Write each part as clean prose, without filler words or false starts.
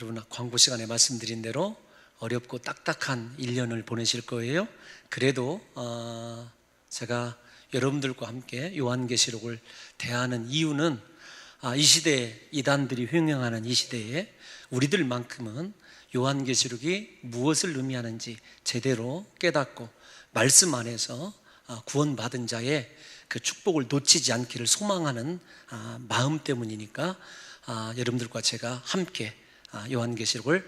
여러분, 광고 시간에 말씀드린 대로 어렵고 딱딱한 1년을 보내실 거예요. 그래도 제가 여러분들과 함께 요한계시록을 대하는 이유는 이 시대에 이단들이 횡행하는 이 시대에 우리들만큼은 요한계시록이 무엇을 의미하는지 제대로 깨닫고 말씀 안에서 구원받은 자의 그 축복을 놓치지 않기를 소망하는 마음 때문이니까 여러분들과 제가 함께 요한계시록을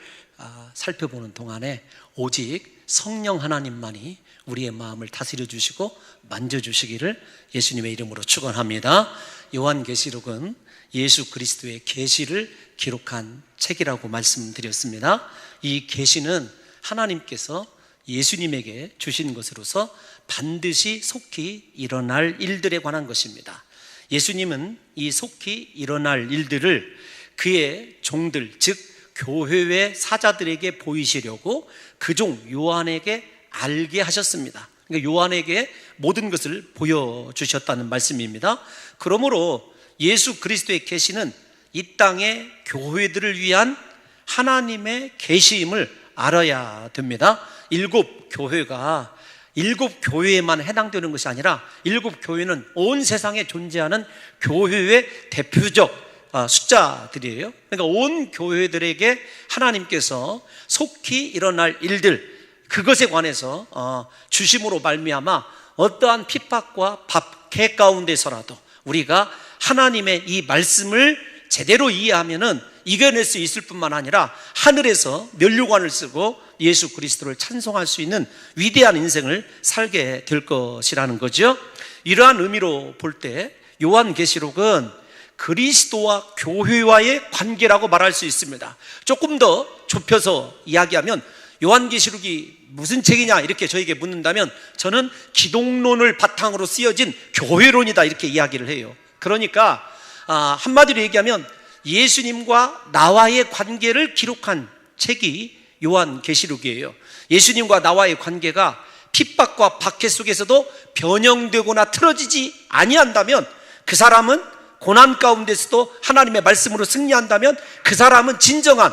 살펴보는 동안에 오직 성령 하나님만이 우리의 마음을 다스려 주시고 만져주시기를 예수님의 이름으로 축원합니다. 요한계시록은 예수 그리스도의 계시를 기록한 책이라고 말씀드렸습니다. 이 계시는 하나님께서 예수님에게 주신 것으로서 반드시 속히 일어날 일들에 관한 것입니다. 예수님은 이 속히 일어날 일들을 그의 종들, 즉 교회의 사자들에게 보이시려고 그 종 요한에게 알게 하셨습니다. 그러니까 요한에게 모든 것을 보여주셨다는 말씀입니다. 그러므로 예수 그리스도의 계시는 이 땅의 교회들을 위한 하나님의 계시임을 알아야 됩니다. 7교회가 7교회에만 해당되는 것이 아니라 7교회는 온 세상에 존재하는 교회의 대표적 숫자들이에요. 그러니까 온 교회들에게 하나님께서 속히 일어날 일들, 그것에 관해서 주심으로 말미암아 어떠한 핍박과 박해 가운데서라도 우리가 하나님의 이 말씀을 제대로 이해하면은 이겨낼 수 있을 뿐만 아니라 하늘에서 면류관을 쓰고 예수 그리스도를 찬송할 수 있는 위대한 인생을 살게 될 것이라는 거죠. 이러한 의미로 볼 때 요한계시록은 그리스도와 교회와의 관계라고 말할 수 있습니다. 조금 더 좁혀서 이야기하면 요한계시록이 무슨 책이냐 이렇게 저에게 묻는다면 저는 기독론을 바탕으로 쓰여진 교회론이다 이렇게 이야기를 해요. 그러니까 한마디로 얘기하면 예수님과 나와의 관계를 기록한 책이 요한계시록이에요. 예수님과 나와의 관계가 핍박과 박해 속에서도 변형되거나 틀어지지 아니한다면 그 사람은 고난 가운데서도 하나님의 말씀으로 승리한다면 그 사람은 진정한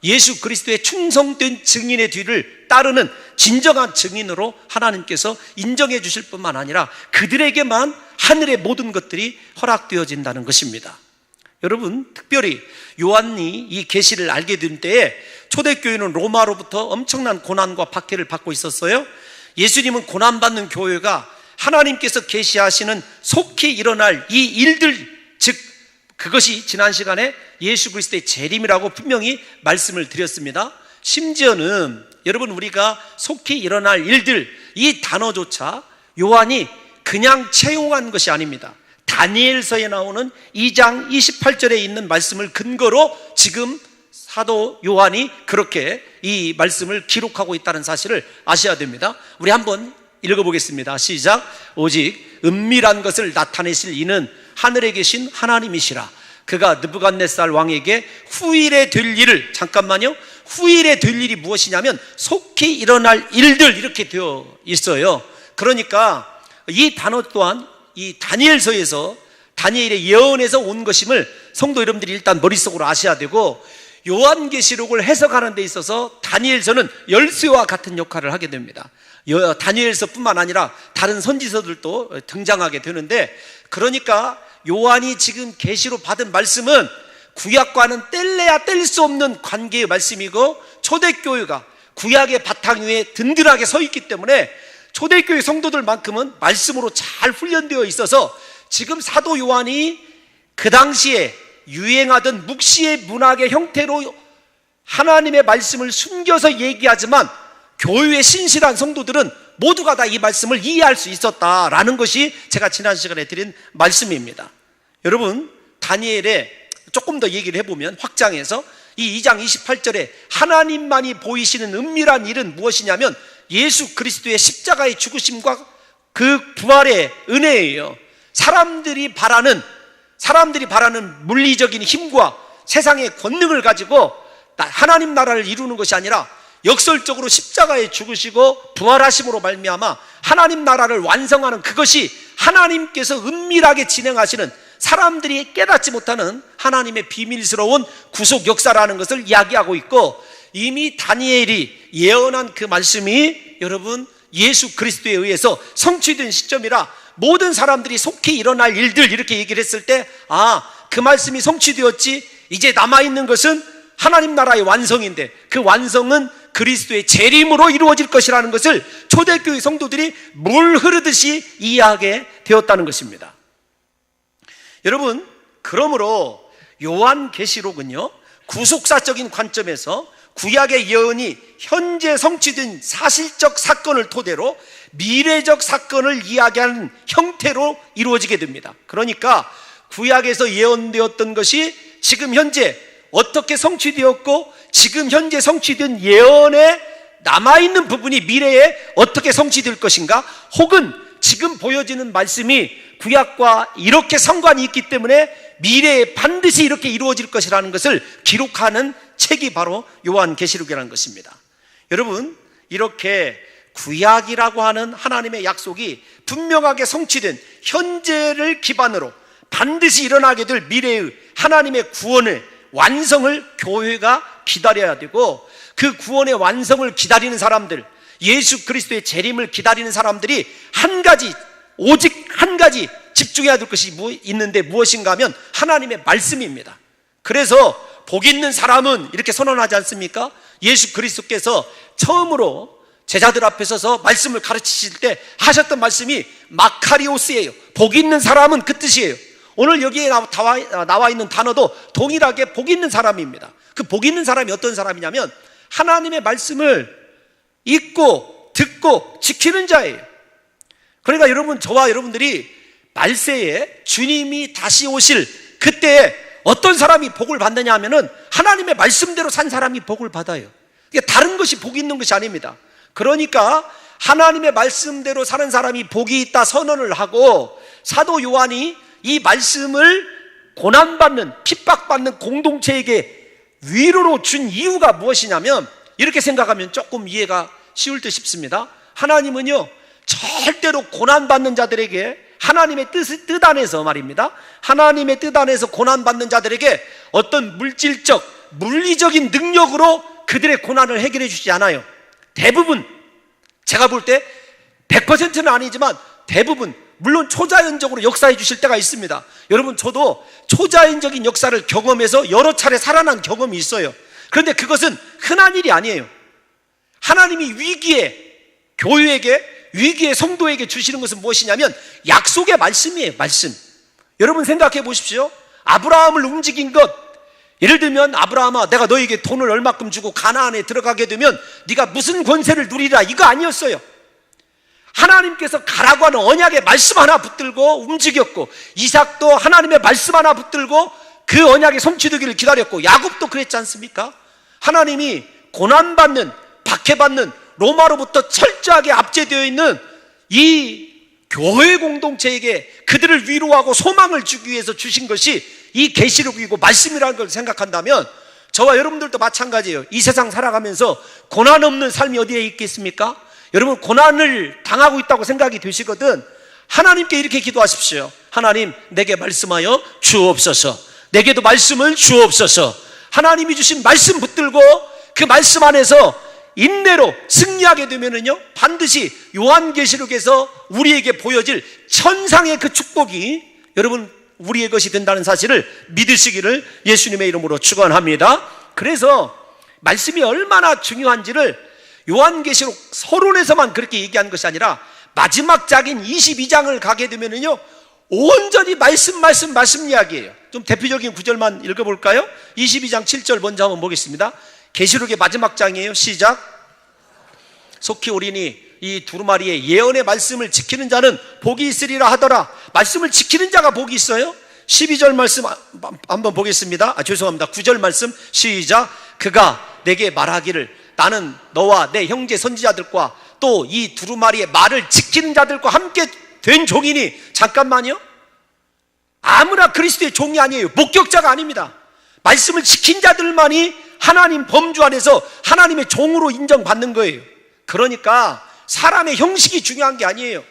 예수 그리스도의 충성된 증인의 뒤를 따르는 진정한 증인으로 하나님께서 인정해 주실 뿐만 아니라 그들에게만 하늘의 모든 것들이 허락되어진다는 것입니다. 여러분, 특별히 요한이 이 계시를 알게 된 때에 초대교회는 로마로부터 엄청난 고난과 박해를 받고 있었어요. 예수님은 고난받는 교회가 하나님께서 계시하시는 속히 일어날 이 일들, 즉 그것이 지난 시간에 예수 그리스도의 재림이라고 분명히 말씀을 드렸습니다. 심지어는 여러분, 우리가 속히 일어날 일들, 이 단어조차 요한이 그냥 채용한 것이 아닙니다. 다니엘서에 나오는 2장 28절에 있는 말씀을 근거로 지금 사도 요한이 그렇게 이 말씀을 기록하고 있다는 사실을 아셔야 됩니다. 우리 한번 읽어보겠습니다. 시작. 오직 은밀한 것을 나타내실 이는 하늘에 계신 하나님이시라. 그가 느부갓네살 왕에게 후일에 될 일을, 잠깐만요, 후일에 될 일이 무엇이냐면 속히 일어날 일들 이렇게 되어 있어요. 그러니까 이 단어 또한 이 다니엘서에서 다니엘의 예언에서 온 것임을 성도 여러분들이 일단 머릿속으로 아셔야 되고, 요한계시록을 해석하는 데 있어서 다니엘서는 열쇠와 같은 역할을 하게 됩니다. 다니엘서뿐만 아니라 다른 선지서들도 등장하게 되는데, 그러니까 요한이 지금 계시로 받은 말씀은 구약과는 뗄래야 뗄 수 없는 관계의 말씀이고, 초대교회가 구약의 바탕 위에 든든하게 서 있기 때문에 초대교회 성도들만큼은 말씀으로 잘 훈련되어 있어서 지금 사도 요한이 그 당시에 유행하던 묵시의 문학의 형태로 하나님의 말씀을 숨겨서 얘기하지만 교회의 신실한 성도들은 모두가 다 이 말씀을 이해할 수 있었다라는 것이 제가 지난 시간에 드린 말씀입니다. 여러분, 다니엘에 조금 더 얘기를 해보면 확장해서 이 2장 28절에 하나님만이 보이시는 은밀한 일은 무엇이냐면 예수 그리스도의 십자가의 죽으심과 그 부활의 은혜예요. 사람들이 바라는 물리적인 힘과 세상의 권능을 가지고 하나님 나라를 이루는 것이 아니라 역설적으로 십자가에 죽으시고 부활하심으로 말미암아 하나님 나라를 완성하는 그것이 하나님께서 은밀하게 진행하시는 사람들이 깨닫지 못하는 하나님의 비밀스러운 구속 역사라는 것을 이야기하고 있고, 이미 다니엘이 예언한 그 말씀이 여러분 예수 그리스도에 의해서 성취된 시점이라 모든 사람들이 속히 일어날 일들 이렇게 얘기를 했을 때, 그 말씀이 성취되었지, 이제 남아있는 것은 하나님 나라의 완성인데 그 완성은 그리스도의 재림으로 이루어질 것이라는 것을 초대교회 성도들이 물 흐르듯이 이해하게 되었다는 것입니다. 여러분, 그러므로 요한계시록은요, 구속사적인 관점에서 구약의 예언이 현재 성취된 사실적 사건을 토대로 미래적 사건을 이야기하는 형태로 이루어지게 됩니다. 그러니까 구약에서 예언되었던 것이 지금 현재 어떻게 성취되었고, 지금 현재 성취된 예언에 남아있는 부분이 미래에 어떻게 성취될 것인가, 혹은 지금 보여지는 말씀이 구약과 이렇게 상관이 있기 때문에 미래에 반드시 이렇게 이루어질 것이라는 것을 기록하는 책이 바로 요한계시록이라는 것입니다. 여러분, 이렇게 구약이라고 하는 하나님의 약속이 분명하게 성취된 현재를 기반으로 반드시 일어나게 될 미래의 하나님의 구원의 완성을 교회가 기다려야 되고, 그 구원의 완성을 기다리는 사람들, 예수 그리스도의 재림을 기다리는 사람들이 오직 한 가지 집중해야 될 것이 있는데 무엇인가 하면 하나님의 말씀입니다. 그래서 복 있는 사람은 이렇게 선언하지 않습니까? 예수 그리스도께서 처음으로 제자들 앞에 서서 말씀을 가르치실 때 하셨던 말씀이 마카리오스예요. 복 있는 사람은 그 뜻이에요. 오늘 여기에 나와 있는 단어도 동일하게 복 있는 사람입니다. 그 복 있는 사람이 어떤 사람이냐면 하나님의 말씀을 읽고 듣고 지키는 자예요. 그러니까 여러분, 저와 여러분들이 말세에 주님이 다시 오실 그때에 어떤 사람이 복을 받느냐 하면은 하나님의 말씀대로 산 사람이 복을 받아요. 이게 다른 것이 복이 있는 것이 아닙니다. 그러니까 하나님의 말씀대로 사는 사람이 복이 있다 선언을 하고, 사도 요한이 이 말씀을 고난받는, 핍박받는 공동체에게 위로로 준 이유가 무엇이냐면, 이렇게 생각하면 조금 이해가 쉬울 듯 싶습니다. 하나님은요, 절대로 고난받는 자들에게 하나님의 뜻 안에서 말입니다, 하나님의 뜻 안에서 고난받는 자들에게 어떤 물리적인 능력으로 그들의 고난을 해결해 주지 않아요. 대부분, 제가 볼 때 100%는 아니지만 대부분, 물론 초자연적으로 역사해 주실 때가 있습니다. 여러분, 저도 초자연적인 역사를 경험해서 여러 차례 살아난 경험이 있어요. 그런데 그것은 흔한 일이 아니에요. 하나님이 교회에게, 위기의 성도에게 주시는 것은 무엇이냐면 약속의 말씀이에요. 말씀. 여러분 생각해 보십시오. 아브라함을 움직인 것, 예를 들면 아브라함아, 내가 너에게 돈을 얼마큼 주고 가나안에 들어가게 되면 네가 무슨 권세를 누리라, 이거 아니었어요. 하나님께서 가라고 하는 언약의 말씀 하나 붙들고 움직였고, 이삭도 하나님의 말씀 하나 붙들고 그 언약이 성취되기를 기다렸고, 야곱도 그랬지 않습니까? 하나님이 고난받는, 박해받는 로마로부터 철저하게 압제되어 있는 이 교회 공동체에게 그들을 위로하고 소망을 주기 위해서 주신 것이 이 계시록이고 말씀이라는 걸 생각한다면, 저와 여러분들도 마찬가지예요. 이 세상 살아가면서 고난 없는 삶이 어디에 있겠습니까? 여러분, 고난을 당하고 있다고 생각이 되시거든 하나님께 이렇게 기도하십시오. 하나님, 내게 말씀하여 주옵소서. 내게도 말씀을 주옵소서. 하나님이 주신 말씀 붙들고 그 말씀 안에서 인내로 승리하게 되면은요, 반드시 요한계시록에서 우리에게 보여질 천상의 그 축복이 여러분 우리의 것이 된다는 사실을 믿으시기를 예수님의 이름으로 축원합니다. 그래서 말씀이 얼마나 중요한지를 요한계시록 서론에서만 그렇게 얘기하는 것이 아니라 마지막 장인 22장을 가게 되면은요, 온전히 말씀 이야기예요. 좀 대표적인 구절만 읽어볼까요? 22장 7절 먼저 한번 보겠습니다. 계시록의 마지막 장이에요. 시작. 속히 오리니 이 두루마리의 예언의 말씀을 지키는 자는 복이 있으리라 하더라. 말씀을 지키는 자가 복이 있어요. 12절 말씀 한번 보겠습니다. 죄송합니다. 9절 말씀 시작. 그가 내게 말하기를 나는 너와 내 형제 선지자들과 또 이 두루마리의 말을 지키는 자들과 함께 된 종이니. 잠깐만요. 아무나 그리스도의 종이 아니에요. 목격자가 아닙니다. 말씀을 지킨 자들만이 하나님 범주 안에서 하나님의 종으로 인정받는 거예요. 그러니까 사람의 형식이 중요한 게 아니에요.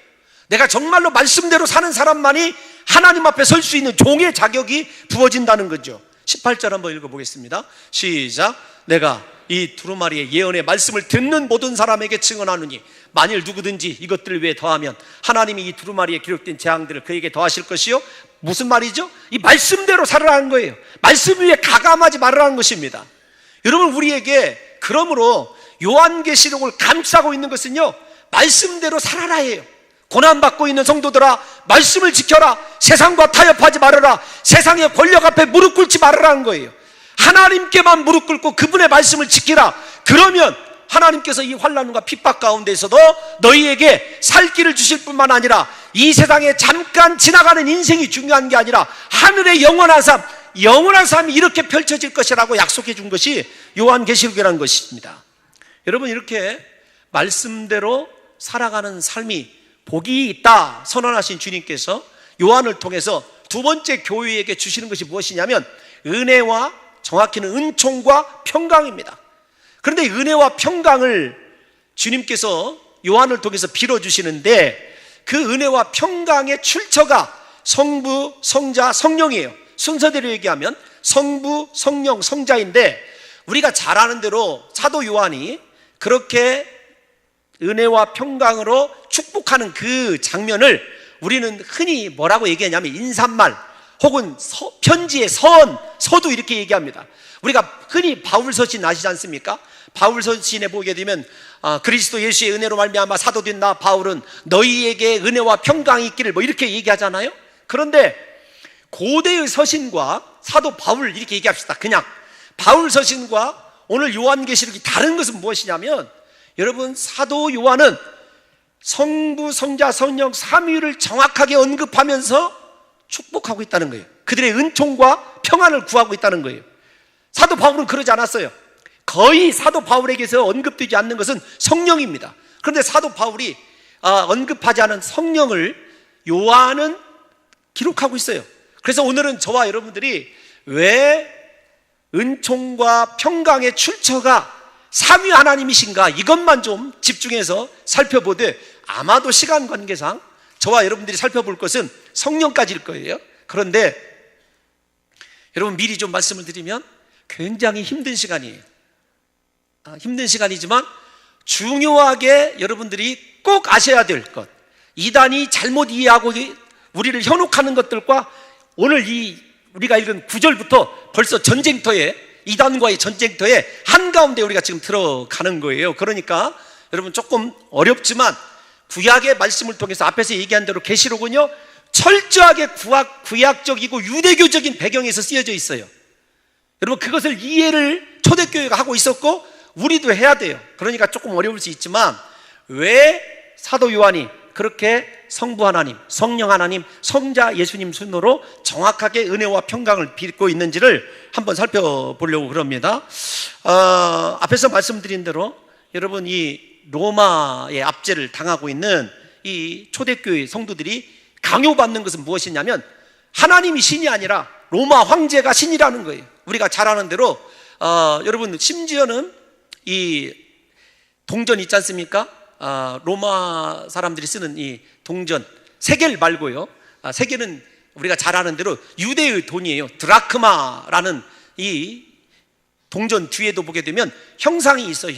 내가 정말로 말씀대로 사는 사람만이 하나님 앞에 설 수 있는 종의 자격이 부어진다는 거죠. 18절 한번 읽어보겠습니다. 시작. 내가 이 두루마리의 예언의 말씀을 듣는 모든 사람에게 증언하노니 만일 누구든지 이것들을 위해 더하면 하나님이 이 두루마리에 기록된 재앙들을 그에게 더하실 것이요. 무슨 말이죠? 이 말씀대로 살아라는 거예요. 말씀 위에 가감하지 말라는 것입니다. 여러분, 우리에게 그러므로 요한계시록을 감싸고 있는 것은요, 말씀대로 살아라예요. 고난받고 있는 성도들아, 말씀을 지켜라. 세상과 타협하지 말아라. 세상의 권력 앞에 무릎 꿇지 말아라는 거예요. 하나님께만 무릎 꿇고 그분의 말씀을 지키라. 그러면 하나님께서 이 환난과 핍박 가운데서도 너희에게 살 길을 주실 뿐만 아니라 이 세상에 잠깐 지나가는 인생이 중요한 게 아니라 하늘의 영원한 삶이 이렇게 펼쳐질 것이라고 약속해 준 것이 요한계시록이라는 것입니다. 여러분, 이렇게 말씀대로 살아가는 삶이 복이 있다 선언하신 주님께서 요한을 통해서 두 번째 교회에게 주시는 것이 무엇이냐면 은혜와, 정확히는 은총과 평강입니다. 그런데 은혜와 평강을 주님께서 요한을 통해서 빌어주시는데 그 은혜와 평강의 출처가 성부, 성자, 성령이에요. 순서대로 얘기하면 성부, 성령, 성자인데 우리가 잘 아는 대로 사도 요한이 그렇게 은혜와 평강으로 축복하는 그 장면을 우리는 흔히 뭐라고 얘기하냐면 인사말 혹은 편지의 서도 이렇게 얘기합니다. 우리가 흔히 바울서신 아시지 않습니까? 바울서신에 보게 되면 그리스도 예수의 은혜로 말미암아 사도된 나 바울은 너희에게 은혜와 평강이 있기를 뭐 이렇게 얘기하잖아요. 그런데 고대의 서신과 사도 바울 이렇게 얘기합시다. 그냥 바울 서신과 오늘 요한계시록이 다른 것은 무엇이냐면 여러분, 사도 요한은 성부, 성자, 성령 삼위를 정확하게 언급하면서 축복하고 있다는 거예요. 그들의 은총과 평안을 구하고 있다는 거예요. 사도 바울은 그러지 않았어요. 거의 사도 바울에게서 언급되지 않는 것은 성령입니다. 그런데 사도 바울이 언급하지 않은 성령을 요한은 기록하고 있어요. 그래서 오늘은 저와 여러분들이 왜 은총과 평강의 출처가 삼위 하나님이신가 이것만 좀 집중해서 살펴보되 아마도 시간 관계상 저와 여러분들이 살펴볼 것은 성령까지일 거예요. 그런데 여러분, 미리 좀 말씀을 드리면 굉장히 힘든 시간이에요. 힘든 시간이지만 중요하게 여러분들이 꼭 아셔야 될 것, 이단이 잘못 이해하고 우리를 현혹하는 것들과 오늘 우리가 읽은 9절부터 벌써 전쟁터에, 이단과의 전쟁터에 한가운데 우리가 지금 들어가는 거예요. 그러니까 여러분, 조금 어렵지만 구약의 말씀을 통해서 앞에서 얘기한 대로 계시록은요 철저하게 구약적이고 유대교적인 배경에서 쓰여져 있어요. 여러분, 그것을 이해를 초대교회가 하고 있었고 우리도 해야 돼요. 그러니까 조금 어려울 수 있지만 왜 사도 요한이 그렇게 성부 하나님, 성령 하나님, 성자 예수님 순으로 정확하게 은혜와 평강을 빚고 있는지를 한번 살펴보려고 그럽니다. 앞에서 말씀드린 대로 여러분, 이 로마의 압제를 당하고 있는 이 초대교회 성도들이 강요받는 것은 무엇이냐면 하나님이 신이 아니라 로마 황제가 신이라는 거예요. 우리가 잘 아는 대로 여러분, 심지어는 이 동전 있지 않습니까? 로마 사람들이 쓰는 이 동전, 세겔 말고요. 세겔은 우리가 잘 아는 대로 유대의 돈이에요. 드라크마라는 이 동전 뒤에도 보게 되면 형상이 있어요.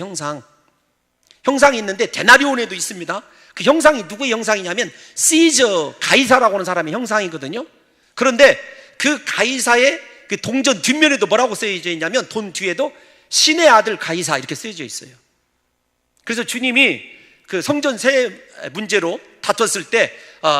형상이 있는데 데나리온에도 있습니다. 그 형상이 누구의 형상이냐면 시저, 가이사라고 하는 사람의 형상이거든요. 그런데 그 가이사의 그 동전 뒷면에도 뭐라고 쓰여져 있냐면 돈 뒤에도 신의 아들 가이사 이렇게 쓰여져 있어요. 그래서 주님이 그 성전 세 문제로 다퉜을 때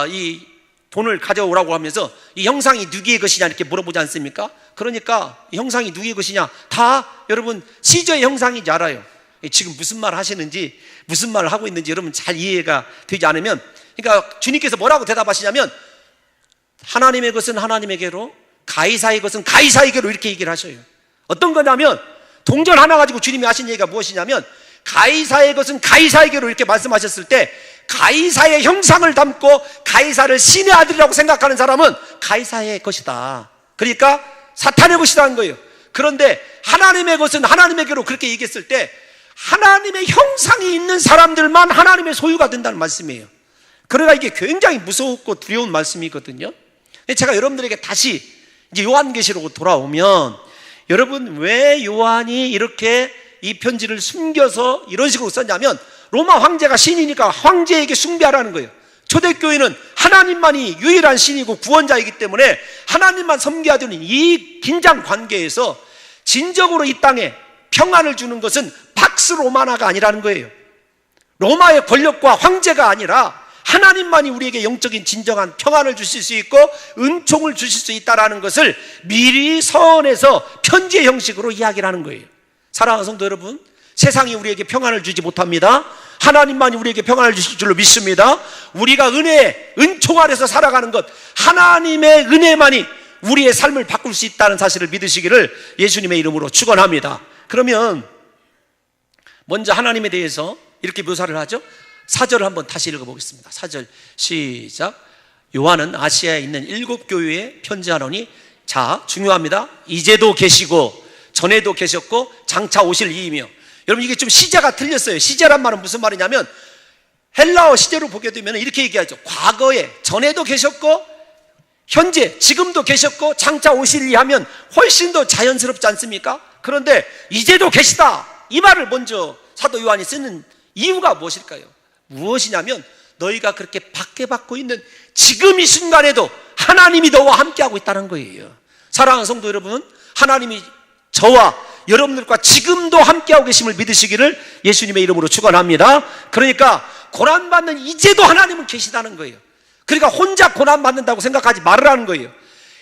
이 돈을 가져오라고 하면서 이 형상이 누구의 것이냐 이렇게 물어보지 않습니까? 그러니까 이 형상이 누구의 것이냐, 다 여러분 시저의 형상인지 알아요. 지금 무슨 말 하시는지, 무슨 말을 하고 있는지 여러분 잘 이해가 되지 않으면, 그러니까 주님께서 뭐라고 대답하시냐면 하나님의 것은 하나님에게로, 가이사의 것은 가이사에게로 이렇게 얘기를 하셔요. 어떤 거냐면 동전 하나 가지고 주님이 하신 얘기가 무엇이냐면 가이사의 것은 가이사에게로 이렇게 말씀하셨을 때 가이사의 형상을 담고 가이사를 신의 아들이라고 생각하는 사람은 가이사의 것이다. 그러니까 사탄의 것이라는 거예요. 그런데 하나님의 것은 하나님에게로 그렇게 얘기했을 때 하나님의 형상이 있는 사람들만 하나님의 소유가 된다는 말씀이에요. 그러니까 이게 굉장히 무섭고 두려운 말씀이거든요. 제가 여러분들에게 다시 이제 요한계시록으로 돌아오면, 여러분 왜 요한이 이렇게 이 편지를 숨겨서 이런 식으로 썼냐면, 로마 황제가 신이니까 황제에게 숭배하라는 거예요. 초대교회는 하나님만이 유일한 신이고 구원자이기 때문에 하나님만 섬겨야 되는 이 긴장 관계에서 진정으로 이 땅에 평안을 주는 것은 팍스 로마나가 아니라는 거예요. 로마의 권력과 황제가 아니라 하나님만이 우리에게 영적인 진정한 평안을 주실 수 있고 은총을 주실 수 있다는 것을 미리 서원해서 편지의 형식으로 이야기를 하는 거예요. 사랑하는 성도 여러분, 세상이 우리에게 평안을 주지 못합니다. 하나님만이 우리에게 평안을 주실 줄로 믿습니다. 우리가 은총 아래서 살아가는 것, 하나님의 은혜만이 우리의 삶을 바꿀 수 있다는 사실을 믿으시기를 예수님의 이름으로 축원합니다. 그러면 먼저 하나님에 대해서 이렇게 묘사를 하죠. 4절을 한번 다시 읽어보겠습니다. 4절 시작. 요한은 아시아에 있는 7교회에 편지하노니, 자, 중요합니다. 이제도 계시고 전에도 계셨고 장차 오실 이이며. 여러분, 이게 좀 시제가 틀렸어요. 시제란 말은 무슨 말이냐면, 헬라어 시제로 보게 되면 이렇게 얘기하죠. 과거에, 전에도 계셨고 현재, 지금도 계셨고 장차 오실 이 하면 훨씬 더 자연스럽지 않습니까? 그런데 이제도 계시다, 이 말을 먼저 사도 요한이 쓰는 이유가 무엇일까요? 무엇이냐면, 너희가 그렇게 박해받고 있는 지금 이 순간에도 하나님이 너와 함께하고 있다는 거예요. 사랑하는 성도 여러분, 하나님이 저와 여러분들과 지금도 함께하고 계심을 믿으시기를 예수님의 이름으로 축원합니다. 그러니까 고난받는 이제도 하나님은 계시다는 거예요. 그러니까 혼자 고난받는다고 생각하지 말으라는 거예요.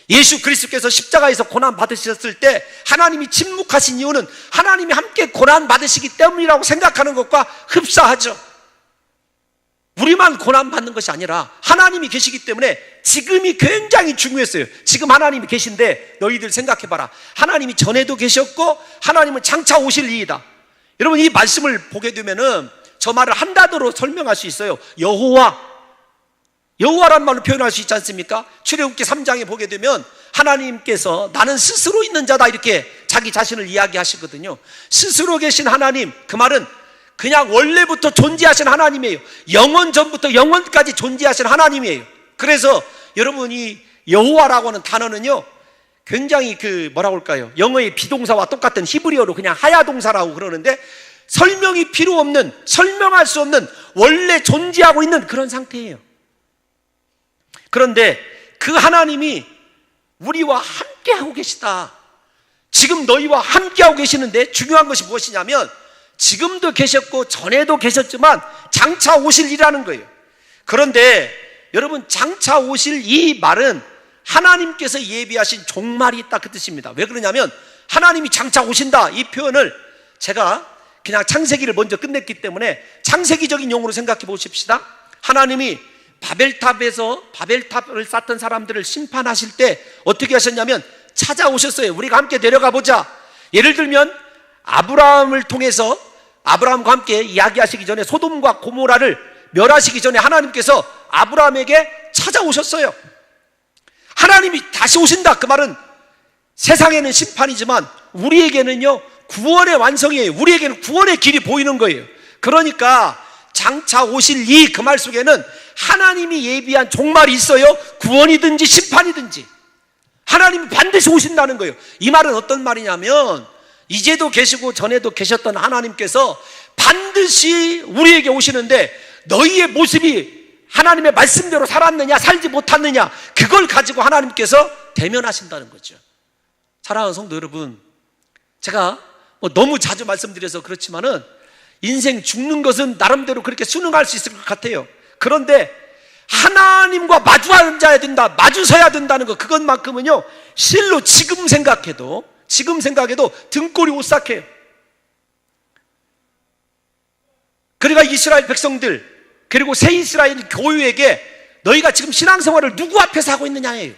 예수 그리스도께서 십자가에서 고난받으셨을 때 하나님이 침묵하신 이유는 하나님이 함께 고난받으시기 때문이라고 생각하는 것과 흡사하죠. 우리만 고난받는 것이 아니라 하나님이 계시기 때문에 지금이 굉장히 중요했어요. 지금 하나님이 계신데 너희들 생각해봐라. 하나님이 전에도 계셨고 하나님은 장차 오실 이이다. 여러분, 이 말씀을 보게 되면은 저 말을 한 단어로 설명할 수 있어요. 여호와란 말로 표현할 수 있지 않습니까? 출애굽기 3장에 보게 되면 하나님께서 나는 스스로 있는 자다, 이렇게 자기 자신을 이야기하시거든요. 스스로 계신 하나님, 그 말은 그냥 원래부터 존재하신 하나님이에요. 영원 전부터 영원까지 존재하신 하나님이에요. 그래서 여러분이 여호와라고 하는 단어는요, 굉장히 뭐라고 할까요? 영어의 비동사와 똑같은 히브리어로 그냥 하야동사라고 그러는데, 설명이 필요 없는, 설명할 수 없는 원래 존재하고 있는 그런 상태예요. 그런데 그 하나님이 우리와 함께하고 계시다. 지금 너희와 함께하고 계시는데 중요한 것이 무엇이냐면, 지금도 계셨고 전에도 계셨지만 장차 오실 이라는 거예요. 그런데 여러분, 장차 오실 이 말은 하나님께서 예비하신 종말이 있다, 그 뜻입니다. 왜 그러냐면, 하나님이 장차 오신다, 이 표현을 제가 그냥 창세기를 먼저 끝냈기 때문에 창세기적인 용어로 생각해 보십시다. 하나님이 바벨탑을 쌓던 사람들을 심판하실 때 어떻게 하셨냐면 찾아오셨어요. 우리가 함께 내려가 보자. 예를 들면 아브라함을 통해서 아브라함과 함께 이야기하시기 전에, 소돔과 고모라를 멸하시기 전에 하나님께서 아브라함에게 찾아오셨어요. 하나님이 다시 오신다, 그 말은 세상에는 심판이지만 우리에게는요 구원의 완성이에요. 우리에게는 구원의 길이 보이는 거예요. 그러니까 장차 오실 이 그 말 속에는 하나님이 예비한 종말이 있어요. 구원이든지 심판이든지 하나님이 반드시 오신다는 거예요. 이 말은 어떤 말이냐면, 이제도 계시고 전에도 계셨던 하나님께서 반드시 우리에게 오시는데, 너희의 모습이 하나님의 말씀대로 살았느냐 살지 못했느냐, 그걸 가지고 하나님께서 대면하신다는 거죠. 사랑하는 성도 여러분, 제가 너무 자주 말씀드려서 그렇지만은 인생 죽는 것은 나름대로 그렇게 순응할 수 있을 것 같아요. 그런데 하나님과 마주 앉아야 된다, 마주 서야 된다는 것, 그것만큼은요 실로 지금 생각해도 등골이 오싹해요. 그러니까 이스라엘 백성들, 그리고 새 이스라엘 교회에게 너희가 지금 신앙생활을 누구 앞에서 하고 있느냐예요.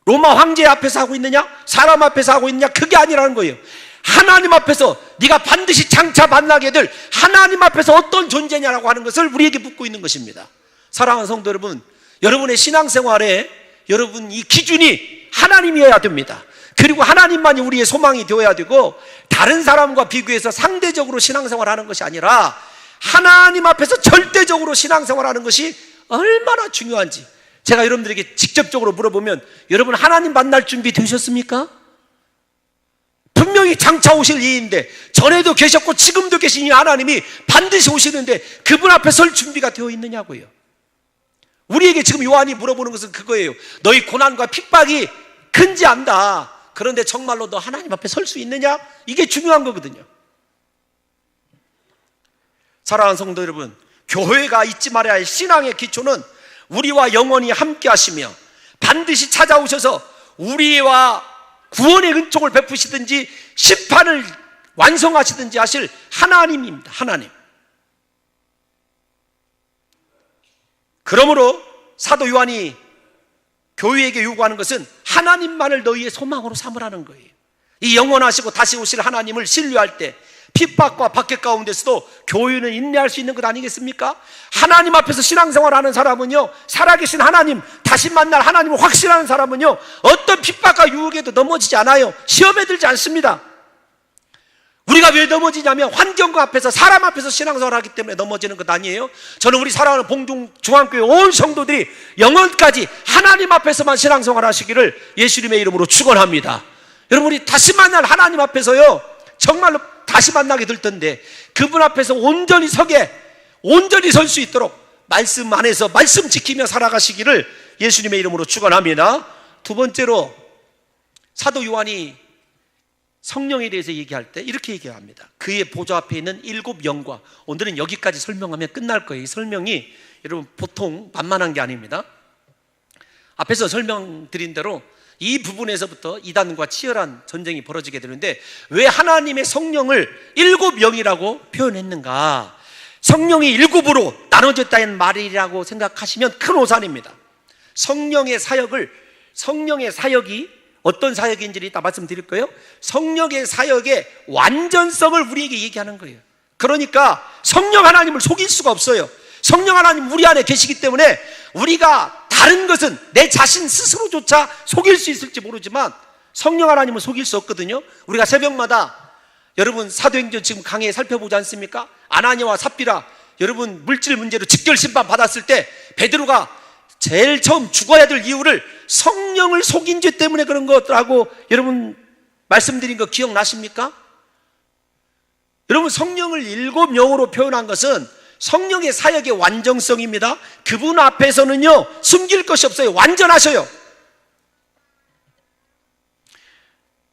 로마 황제 앞에서 하고 있느냐, 사람 앞에서 하고 있느냐, 그게 아니라는 거예요. 하나님 앞에서 네가 반드시 장차 만나게 될 하나님 앞에서 어떤 존재냐라고 하는 것을 우리에게 묻고 있는 것입니다. 사랑하는 성도 여러분, 여러분의 신앙생활에 여러분 이 기준이 하나님이어야 됩니다. 그리고 하나님만이 우리의 소망이 되어야 되고, 다른 사람과 비교해서 상대적으로 신앙생활하는 것이 아니라 하나님 앞에서 절대적으로 신앙생활하는 것이 얼마나 중요한지, 제가 여러분들에게 직접적으로 물어보면 여러분 하나님 만날 준비 되셨습니까? 분명히 장차 오실 이인데 전에도 계셨고 지금도 계신 이 하나님이 반드시 오시는데 그분 앞에 설 준비가 되어 있느냐고요. 우리에게 지금 요한이 물어보는 것은 그거예요. 너희 고난과 핍박이 큰지 안다. 그런데 정말로 너 하나님 앞에 설 수 있느냐? 이게 중요한 거거든요. 사랑하는 성도 여러분, 교회가 잊지 말아야 할 신앙의 기초는 우리와 영원히 함께 하시며 반드시 찾아오셔서 우리와 구원의 은총을 베푸시든지 심판을 완성하시든지 하실 하나님입니다. 하나님. 그러므로 사도 요한이 교회에게 요구하는 것은 하나님만을 너희의 소망으로 삼으라는 거예요. 이 영원하시고 다시 오실 하나님을 신뢰할 때 핍박과 박해 가운데서도 교회는 인내할 수 있는 것 아니겠습니까? 하나님 앞에서 신앙생활하는 사람은요, 살아계신 하나님, 다시 만날 하나님을 확신하는 사람은요, 어떤 핍박과 유혹에도 넘어지지 않아요. 시험에 들지 않습니다. 우리가 왜 넘어지냐면 환경과 앞에서, 사람 앞에서 신앙생활하기 때문에 넘어지는 것 아니에요. 저는 우리 사랑하는 봉중 중앙교회 온 성도들이 영원까지 하나님 앞에서만 신앙생활 하시기를 예수님의 이름으로 축원합니다. 여러분, 우리 다시 만날 하나님 앞에서요, 정말로 다시 만나게 될 텐데 그분 앞에서 온전히 설 수 있도록 말씀 안에서 말씀 지키며 살아가시기를 예수님의 이름으로 축원합니다. 두 번째로 사도 요한이 성령에 대해서 얘기할 때 이렇게 얘기합니다. 그의 보좌 앞에 있는 7 영과, 오늘은 여기까지 설명하면 끝날 거예요. 이 설명이 여러분 보통 만만한 게 아닙니다. 앞에서 설명드린 대로 이 부분에서부터 이단과 치열한 전쟁이 벌어지게 되는데 왜 하나님의 성령을 7 영이라고 표현했는가? 성령이 7으로 나눠졌다는 말이라고 생각하시면 큰 오산입니다. 성령의 사역이 어떤 사역인지를 이따 말씀드릴 거예요. 성령의 사역의 완전성을 우리에게 얘기하는 거예요. 그러니까 성령 하나님을 속일 수가 없어요. 성령 하나님 우리 안에 계시기 때문에 우리가 다른 것은 내 자신 스스로조차 속일 수 있을지 모르지만 성령 하나님은 속일 수 없거든요. 우리가 새벽마다 여러분 사도행전 지금 강의에 살펴보지 않습니까? 아나니아와 삽비라 여러분 물질 문제로 직결 심판 받았을 때 베드로가 제일 처음 죽어야 될 이유를 성령을 속인 죄 때문에 그런 것라고 여러분 말씀드린 거 기억나십니까? 여러분 성령을 7 영으로 표현한 것은 성령의 사역의 완전성입니다. 그분 앞에서는요 숨길 것이 없어요. 완전하셔요.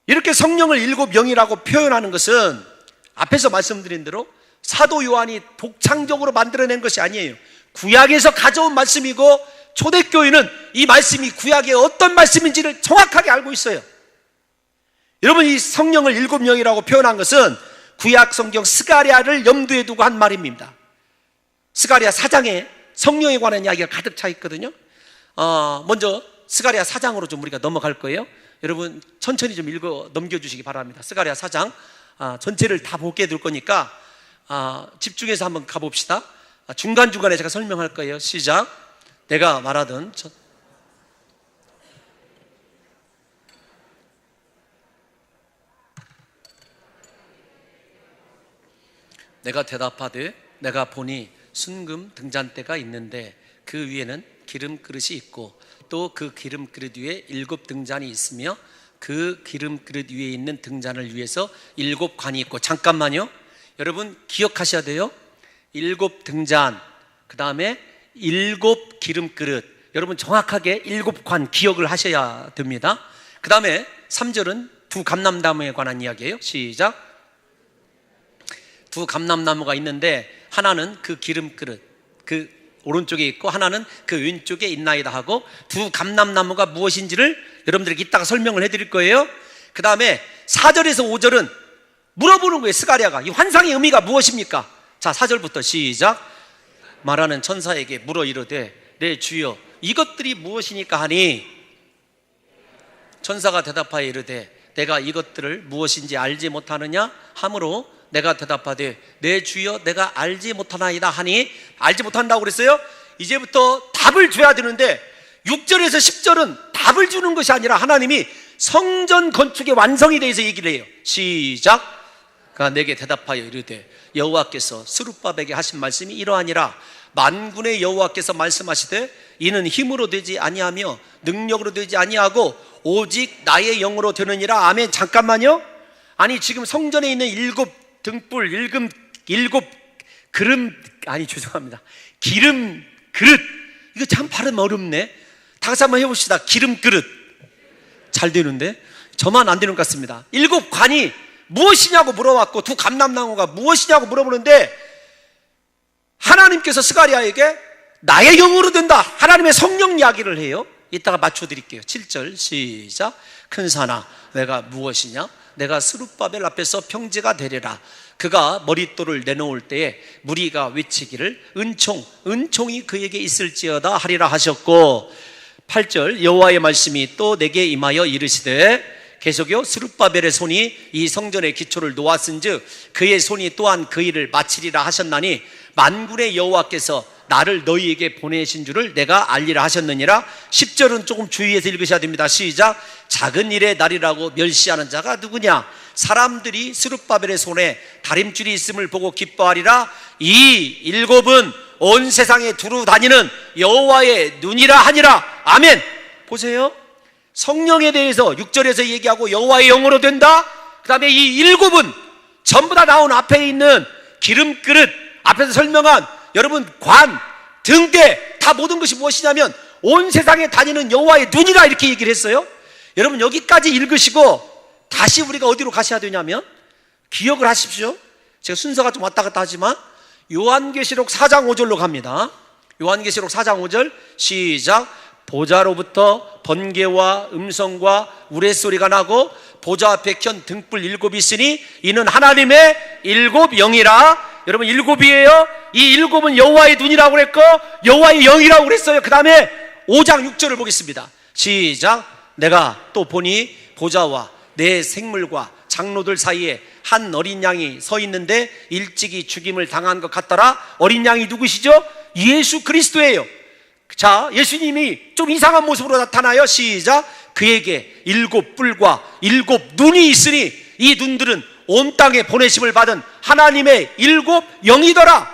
이렇게 성령을 7 영이라고 표현하는 것은 앞에서 말씀드린 대로 사도 요한이 독창적으로 만들어낸 것이 아니에요. 구약에서 가져온 말씀이고 초대교회는 이 말씀이 구약의 어떤 말씀인지를 정확하게 알고 있어요. 여러분 이 성령을 7 영이라고 표현한 것은 구약 성경 스가랴를 염두에 두고 한 말입니다. 스가랴 4장에 성령에 관한 이야기가 가득 차 있거든요. 먼저 스가랴 4장으로 좀 우리가 넘어갈 거예요. 여러분 천천히 좀 읽어 넘겨주시기 바랍니다. 스가랴 4장 전체를 다 보게 될 거니까 집중해서 한번 가봅시다. 중간중간에 제가 설명할 거예요. 시작. 내가 말하던 내가 대답하되 내가 보니 순금 등잔대가 있는데 그 위에는 기름 그릇이 있고 또 그 기름 그릇 위에 7 등잔이 있으며 그 기름 그릇 위에 있는 등잔을 위해서 7 관이 있고. 잠깐만요. 여러분 기억하셔야 돼요. 7 등잔, 그 다음에 7 기름 그릇. 여러분 정확하게 7 관 기억을 하셔야 됩니다. 그 다음에 3절은 두 감람나무에 관한 이야기예요. 시작. 두 감람나무가 있는데 하나는 그 기름 그릇 그 오른쪽에 있고 하나는 그 왼쪽에 있나이다 하고, 두 감람나무가 무엇인지를 여러분들에게 이따가 설명을 해드릴 거예요. 그 다음에 4절에서 5절은 물어보는 거예요. 스가랴가 이 환상의 의미가 무엇입니까? 자, 4절부터 시작. 말하는 천사에게 물어 이르되 내 주여 이것들이 무엇이니까 하니, 천사가 대답하여 이르되 내가 이것들을 무엇인지 알지 못하느냐 하므로 내가 대답하되 내 주여 내가 알지 못하나이다 하니, 알지 못한다고 그랬어요. 이제부터 답을 줘야 되는데 6절에서 10절은 답을 주는 것이 아니라 하나님이 성전 건축의 완성에 대해서 얘기를 해요. 시작. 그가 내게 대답하여 이르되 여호와께서 스룹바벨에게 하신 말씀이 이러하니라. 만군의 여호와께서 말씀하시되 이는 힘으로 되지 아니하며 능력으로 되지 아니하고 오직 나의 영으로 되느니라. 아멘. 잠깐만요. 아니 지금 성전에 있는 7 등불, 7 기름 그릇, 이거 참 발음 어렵네. 다 같이 한번 해봅시다. 기름 그릇. 잘 되는데 저만 안 되는 것 같습니다. 7 관이 무엇이냐고 물어봤고, 2 감람나무가 무엇이냐고 물어보는데 하나님께서 스가랴에게 나의 영으로 된다, 하나님의 성령 이야기를 해요. 이따가 맞춰드릴게요. 7절 시작. 큰 산아 내가 무엇이냐? 내가 스룹바벨 앞에서 평지가 되리라. 그가 머릿돌을 내놓을 때에 무리가 외치기를 은총이 그에게 있을지어다 하리라 하셨고, 8절 여호와의 말씀이 또 내게 임하여 이르시되 계속요. 스룹바벨의 손이 이 성전의 기초를 놓았은즉 그의 손이 또한 그 일을 마치리라 하셨나니 만군의 여호와께서 나를 너희에게 보내신 줄을 내가 알리라 하셨느니라. 10절은 조금 주의해서 읽으셔야 됩니다. 시작. 작은 일의 날이라고 멸시하는 자가 누구냐? 사람들이 스룹바벨의 손에 다림줄이 있음을 보고 기뻐하리라. 이 7은 온 세상에 두루 다니는 여호와의 눈이라 하니라. 아멘. 보세요. 성령에 대해서 6절에서 얘기하고 여호와의 영으로 된다. 그 다음에 이 7은 전부 다 나온 앞에 있는 기름그릇, 앞에서 설명한 여러분 관, 등대, 다 모든 것이 무엇이냐면 온 세상에 다니는 여호와의 눈이라 이렇게 얘기를 했어요. 여러분 여기까지 읽으시고 다시 우리가 어디로 가셔야 되냐면, 기억을 하십시오. 제가 순서가 좀 왔다 갔다 하지만 요한계시록 4장 5절로 갑니다. 요한계시록 4장 5절 시작. 보좌로부터 번개와 음성과 우레소리가 나고 보좌 앞에 켠 등불 7이 있으니 이는 하나님의 7 영이라. 여러분 7이에요. 이 7은 여호와의 눈이라고 그랬고 여호와의 영이라고 그랬어요. 그 다음에 5장 6절을 보겠습니다. 시작. 내가 또 보니 보좌와 내 생물과 장로들 사이에 한 어린 양이 서 있는데 일찍이 죽임을 당한 것 같더라. 어린 양이 누구시죠? 예수 그리스도예요. 자, 예수님이 좀 이상한 모습으로 나타나요. 시작. 그에게 7 뿔과 7 눈이 있으니 이 눈들은 온 땅에 보내심을 받은 하나님의 7 영이더라.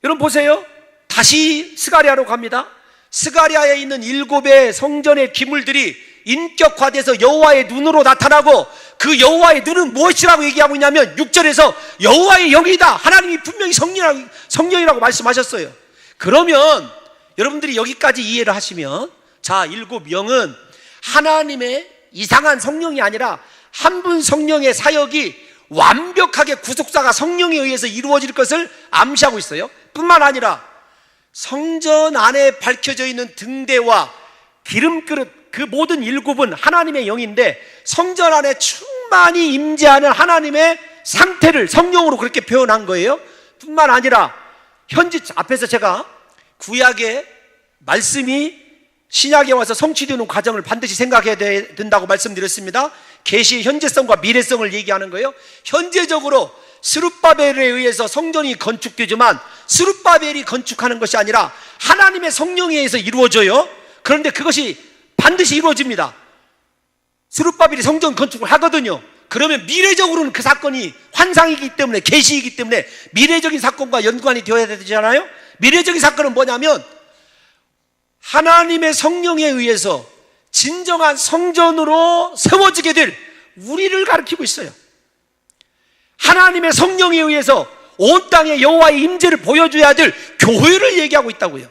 여러분 보세요. 다시 스가랴로 갑니다. 스가랴에 있는 7의 성전의 기물들이 인격화돼서 여호와의 눈으로 나타나고, 그 여호와의 눈은 무엇이라고 얘기하고 있냐면 6절에서 여호와의 영이다. 하나님이 분명히 성령이라고 말씀하셨어요. 그러면 여러분들이 여기까지 이해를 하시면, 자, 7 영은 하나님의 이상한 성령이 아니라 한 분 성령의 사역이 완벽하게 구속사가 성령에 의해서 이루어질 것을 암시하고 있어요. 뿐만 아니라 성전 안에 밝혀져 있는 등대와 기름그릇, 그 모든 7은 하나님의 영인데 성전 안에 충만히 임재하는 하나님의 상태를 성령으로 그렇게 표현한 거예요. 뿐만 아니라 현재 앞에서 제가 구약의 말씀이 신약에 와서 성취되는 과정을 반드시 생각해야 된다고 말씀드렸습니다. 계시의 현재성과 미래성을 얘기하는 거예요. 현재적으로 스룹바벨에 의해서 성전이 건축되지만 스룹바벨이 건축하는 것이 아니라 하나님의 성령에 의해서 이루어져요. 그런데 그것이 반드시 이루어집니다. 스룹바벨이 성전 건축을 하거든요. 그러면 미래적으로는 그 사건이 환상이기 때문에, 계시이기 때문에 미래적인 사건과 연관이 되어야 되잖아요. 미래적인 사건은 뭐냐면 하나님의 성령에 의해서 진정한 성전으로 세워지게 될 우리를 가리키고 있어요. 하나님의 성령에 의해서 온 땅에 여호와의 임재를 보여줘야 될 교회를 얘기하고 있다고요.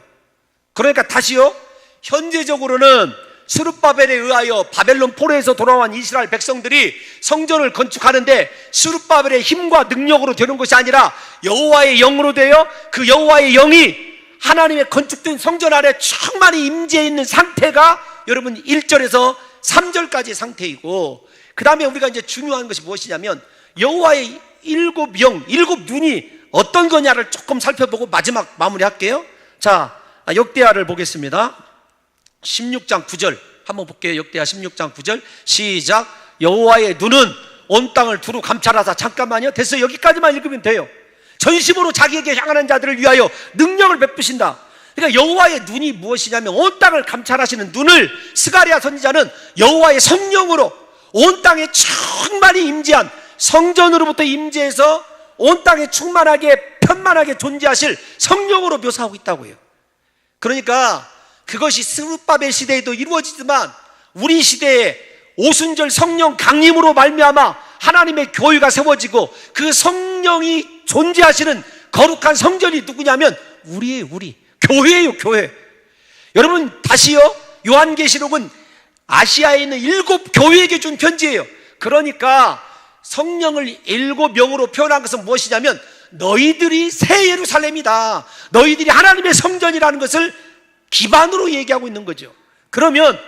그러니까 다시요, 현재적으로는 스룹바벨에 의하여 바벨론 포로에서 돌아온 이스라엘 백성들이 성전을 건축하는데 스룹바벨의 힘과 능력으로 되는 것이 아니라 여호와의 영으로 되어 그 여호와의 영이 하나님의 건축된 성전 안에 충만히 임재해 있는 상태가 여러분 1절에서 3절까지의 상태이고, 그 다음에 우리가 이제 중요한 것이 무엇이냐면 여호와의 7 영, 7 눈이 어떤 거냐를 조금 살펴보고 마지막 마무리할게요. 자, 역대하를 보겠습니다. 16장 9절 한번 볼게요. 역대하 16장 9절 시작. 여호와의 눈은 온 땅을 두루 감찰하사. 잠깐만요. 됐어요. 여기까지만 읽으면 돼요. 전심으로 자기에게 향하는 자들을 위하여 능력을 베푸신다. 그러니까 여호와의 눈이 무엇이냐면 온 땅을 감찰하시는 눈을 스가랴 선지자는 여호와의 성령으로 온 땅에 충만히 임재한 성전으로부터 임재해서 온 땅에 충만하게 편만하게 존재하실 성령으로 묘사하고 있다고요. 그러니까 그것이 스룹바벨 시대에도 이루어지지만 우리 시대에 오순절 성령 강림으로 말미암아 하나님의 교회가 세워지고 그 성령이 존재하시는 거룩한 성전이 누구냐면 우리예요. 우리 교회예요. 교회. 여러분 다시요, 요한계시록은 아시아에 있는 7 교회에게 준 편지예요. 그러니까 성령을 7명으로 표현한 것은 무엇이냐면 너희들이 새 예루살렘이다, 너희들이 하나님의 성전이라는 것을 기반으로 얘기하고 있는 거죠. 그러면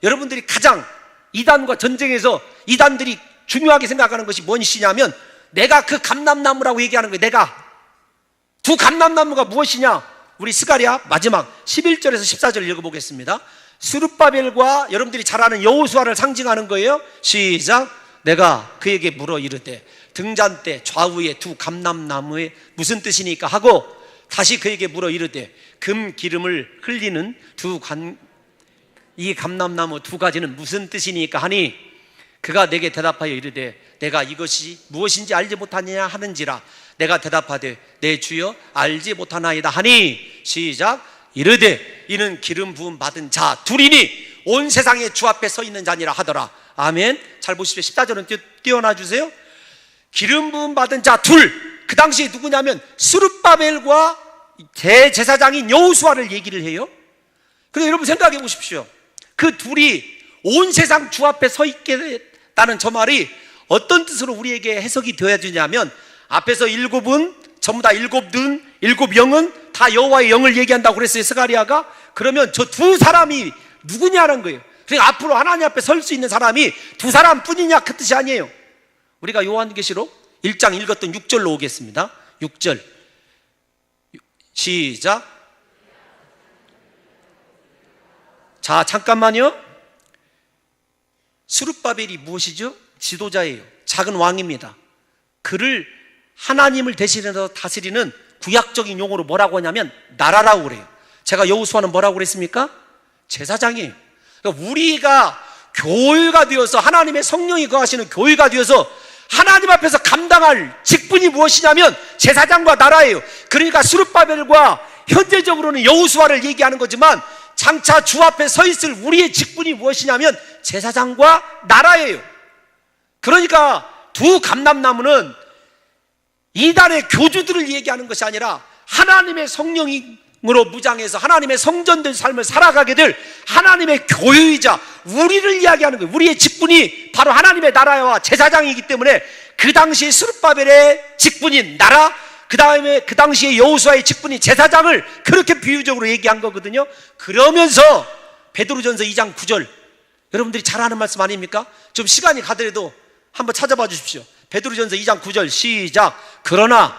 여러분들이 가장 이단과 전쟁에서 이단들이 중요하게 생각하는 것이 무엇이냐면 내가 그 감람나무라고 얘기하는 거예요. 내가 두 감람나무가 무엇이냐? 우리 스가랴 마지막 11절에서 14절 읽어보겠습니다. 스룹바벨과 여러분들이 잘 아는 여호수아를 상징하는 거예요. 시작. 내가 그에게 물어 이르되 등잔대 좌우에 두 감람나무에 무슨 뜻이니까 하고 다시 그에게 물어 이르되 금 기름을 흘리는 이 감람나무 2가지는 무슨 뜻이니까 하니 그가 내게 대답하여 이르되 내가 이것이 무엇인지 알지 못하느냐 하는지라 내가 대답하되 내 주여 알지 못하나이다 하니 시작. 이르되 이는 기름 부음 받은 자 둘이니 온 세상의 주 앞에 서 있는 자니라 하더라. 아멘. 잘 보십시오. 14절은 띄워놔 주세요. 기름 부음 받은 자 둘, 그 당시에 누구냐면 스룹바벨과 대제사장인 여호수아를 얘기를 해요. 그런데 여러분 생각해 보십시오. 그 둘이 온 세상 주 앞에 서 있겠다는 저 말이 어떤 뜻으로 우리에게 해석이 되어야 되냐면 앞에서 7은 전부 다 7눈, 7영은 다 여호와의 영을 얘기한다고 그랬어요. 스가랴가. 그러면 저 두 사람이 누구냐는 거예요. 그러니까 앞으로 하나님 앞에 설 수 있는 사람이 두 사람 뿐이냐 그 뜻이 아니에요. 우리가 요한계시록 1장 읽었던 6절로 오겠습니다. 6절 시작. 자 잠깐만요. 스룹바벨이 무엇이죠? 지도자예요. 작은 왕입니다. 그를 하나님을 대신해서 다스리는 구약적인 용어로 뭐라고 하냐면 나라라고 그래요. 제가 여호수아는 뭐라고 그랬습니까? 제사장이에요. 그러니까 우리가 교회가 되어서 하나님의 성령이 거하시는 교회가 되어서 하나님 앞에서 감당할 직분이 무엇이냐면 제사장과 나라예요. 그러니까 스룹바벨과 현재적으로는 여호수아를 얘기하는 거지만 장차 주 앞에 서 있을 우리의 직분이 무엇이냐면 제사장과 나라예요. 그러니까 두 감람나무는 이단의 교주들을 얘기하는 것이 아니라 하나님의 성령으로 무장해서 하나님의 성전된 삶을 살아가게 될 하나님의 교회이자 우리를 이야기하는 거예요. 우리의 직분이 바로 하나님의 나라와 제사장이기 때문에 그 당시에 스룹바벨의 직분인 나라, 그 다음에 그 당시에 여호수아의 직분인 제사장을 그렇게 비유적으로 얘기한 거거든요. 그러면서 베드로전서 2장 9절 여러분들이 잘 아는 말씀 아닙니까? 좀 시간이 가더라도 한번 찾아봐 주십시오. 베드로전서 2장 9절 시작. 그러나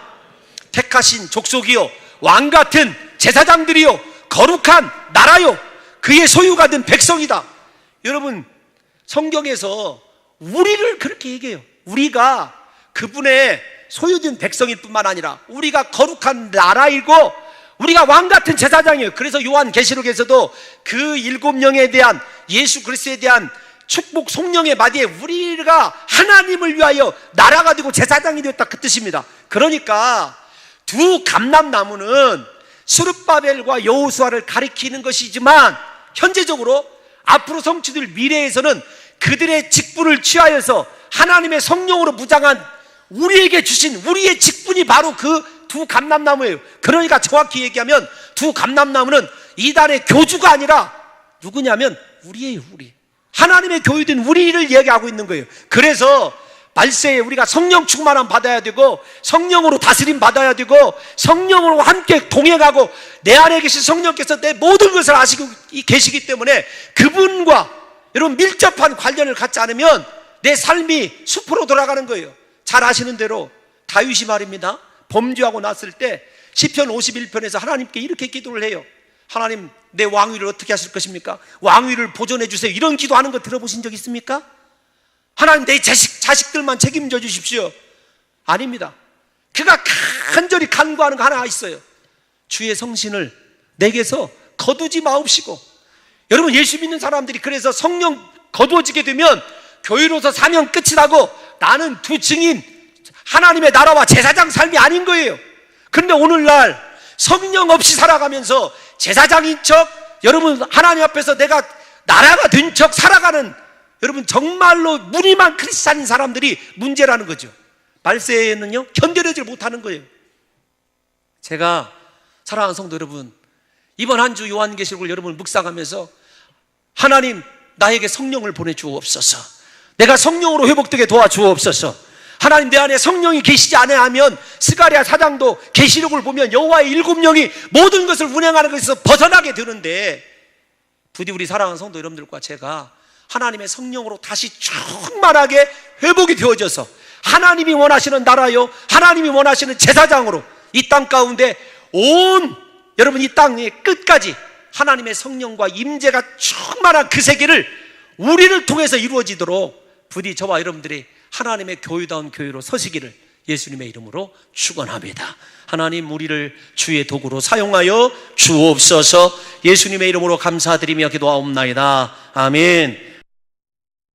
택하신 족속이요 왕같은 제사장들이요 거룩한 나라요 그의 소유가 된 백성이다. 여러분 성경에서 우리를 그렇게 얘기해요. 우리가 그분의 소유된 백성일 뿐만 아니라 우리가 거룩한 나라이고 우리가 왕같은 제사장이에요. 그래서 요한계시록에서도 그 7영에 대한 예수 그리스도에 대한 축복 성령의 마디에 우리가 하나님을 위하여 나라가 되고 제사장이 되었다 그 뜻입니다. 그러니까 두 감람나무는 스룹바벨과 여호수아를 가리키는 것이지만 현재적으로 앞으로 성취될 미래에서는 그들의 직분을 취하여서 하나님의 성령으로 무장한 우리에게 주신 우리의 직분이 바로 그 두 감람나무예요. 그러니까 정확히 얘기하면 두 감람나무는 이단의 교주가 아니라 누구냐면 우리예요. 우리 하나님의 교회된 우리를 얘기하고 있는 거예요. 그래서 말세에 우리가 성령 충만함 받아야 되고 성령으로 다스림 받아야 되고 성령으로 함께 동행하고 내 안에 계신 성령께서 내 모든 것을 아시고 계시기 때문에 그분과 여러분 밀접한 관련을 갖지 않으면 내 삶이 숲으로 돌아가는 거예요. 잘 아시는 대로 다윗이 말입니다. 범죄하고 났을 때 시편 51편에서 하나님께 이렇게 기도를 해요. 하나님 내 왕위를 어떻게 하실 것입니까? 왕위를 보존해 주세요. 이런 기도하는 거 들어보신 적 있습니까? 하나님 내 자식들만 책임져 주십시오. 아닙니다. 그가 간절히 간구하는 거 하나 있어요. 주의 성신을 내게서 거두지 마옵시고. 여러분 예수 믿는 사람들이 그래서 성령 거두어지게 되면 교회로서 사명 끝이 나고 나는 두 증인 하나님의 나라와 제사장 삶이 아닌 거예요. 그런데 오늘날 성령 없이 살아가면서 제사장인 척, 여러분 하나님 앞에서 내가 나라가 된 척 살아가는, 여러분 정말로 무늬만 크리스찬인 사람들이 문제라는 거죠. 말세에는요 견뎌내질 못하는 거예요. 제가 사랑하는 성도 여러분, 이번 한 주 요한계시록을 여러분 묵상하면서 하나님 나에게 성령을 보내주옵소서, 내가 성령으로 회복되게 도와주옵소서, 하나님 내 안에 성령이 계시지 않으면 스가랴 4장도 계시록을 보면 여호와의 7영이 모든 것을 운행하는 것에서 벗어나게 되는데, 부디 우리 사랑하는 성도 여러분들과 제가 하나님의 성령으로 다시 충만하게 회복이 되어져서 하나님이 원하시는 나라요, 하나님이 원하시는 제사장으로 이 땅 가운데 여러분 이 땅의 끝까지 하나님의 성령과 임재가 충만한 그 세계를 우리를 통해서 이루어지도록 부디 저와 여러분들이 하나님의 교회다운 교회로 서시기를 예수님의 이름으로 축원합니다. 하나님 우리를 주의 도구로 사용하여 주옵소서. 예수님의 이름으로 감사드리며 기도하옵나이다. 아멘.